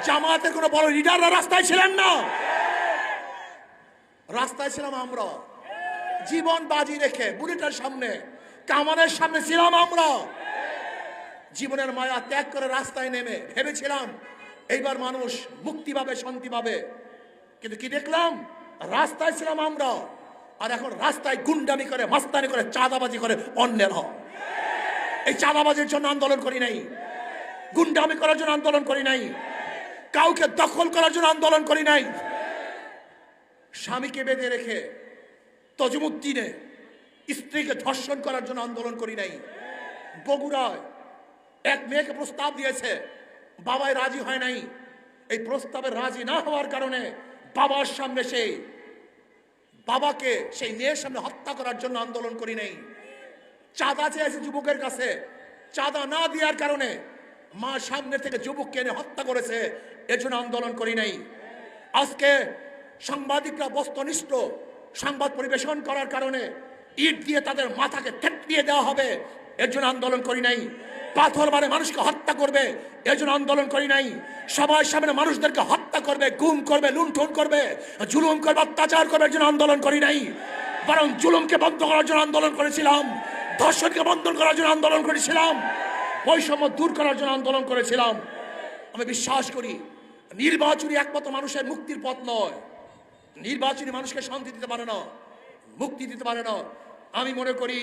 জামাতের কোনো বড় লিডাররা রাস্তায় ছিলেন না, রাস্তায় ছিলাম আমরা। জীবন বাজি রেখে বুলেটের সামনে, কামানের সামনে ছিলাম আমরা। জীবনের মায়া ত্যাগ করে রাস্তায় নেমে ভেবেছিলাম এইবার মানুষ মুক্তি পাবে, শান্তি পাবে। কিন্তু কি দেখলাম? রাস্তায় ছিলাম আমরা, আর এখন রাস্তায় গুন্ডামি করে, মাস্তানি করে, চাঁদাবাজি করে অন্যের। এই চাঁদাবাজির জন্য আন্দোলন করি নাই, গুন্ডামি করার জন্য আন্দোলন করি নাই, কাউকে দখল করার জন্য আন্দোলন করি নাই। স্বামীকে বেঁধে রেখে তজুমুদ্দিনে স্ত্রীকে ধর্ষণ করার জন্য আন্দোলন করি নাই। বগুড়ায় এক মেয়েকে প্রস্তাব দিয়েছে, বাবাই রাজি হয় নাই। এই প্রস্তাবে রাজি না হওয়ার কারণে বাবার সামনে বাবাকে সেই মেয়ের সামনে হত্যা করার জন্য আন্দোলন করি নাই। চাঁদা চেয়েছে যুবকের কাছে, চাঁদা না দেওয়ার কারণে মা সামনে থেকে যুবককে এনে হত্যা করেছে, এর জন্য আন্দোলন করি নাই। আজকে সাংবাদিকরা বস্তুনিষ্ঠ সংবাদ পরিবেশন করার কারণে ইট দিয়ে তাদের মাথাকে থেতলিয়ে দেওয়া হবে, এর জন্য আন্দোলন করি নাই। পাথর মারে মানুষকে হত্যা করবে, এর জন্য আন্দোলন করি নাই। সবার সামনে মানুষদেরকে হত্যা করবে, গুম করবে, লুণ্ঠন করবে, জুলুম করবে, অত্যাচার করবে, এর জন্য আন্দোলন করি নাই। বরং জুলুমকে বন্ধ করার জন্য আন্দোলন করেছিলাম, ধর্ষণকে বন্ধ করার জন্য আন্দোলন করেছিলাম, বৈষম্য দূর করার জন্য আন্দোলন করেছিলাম। আমি বিশ্বাস করি নির্বাচনই একমাত্র মানুষের মুক্তির পথ নয়। নির্বাচনী মানুষকে শান্তি দিতে পারে না, মুক্তি দিতে পারে না। আমি মনে করি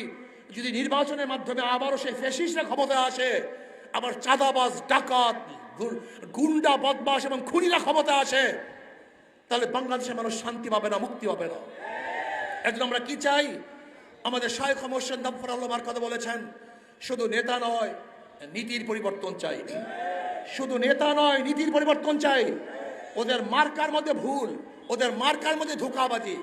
যদি নির্বাচনের মাধ্যমে আবারও সেই ফ্যাসিস্টরা ক্ষমতায় আসে, আবার চাঁদাবাজ, ডাকাত, গুন্ডা, বদমাশ এবং খুনিরা ক্ষমতায় আসে, তাহলে বাংলাদেশের মানুষ শান্তি পাবে না, মুক্তি পাবে না। এখন আমরা কি চাই? আমাদের শায়খ মোর্শেদ নফর আল্লাহর কথা বলেছেন, শুধু নেতা নয় নীতির পরিবর্তন চাই। শুধু নেতা নয়, নীতির পরিবর্তন চাই। ওদের মার্কার মধ্যে ভুল, ওদের মার্কার মধ্যে ধোঁকাবাজি,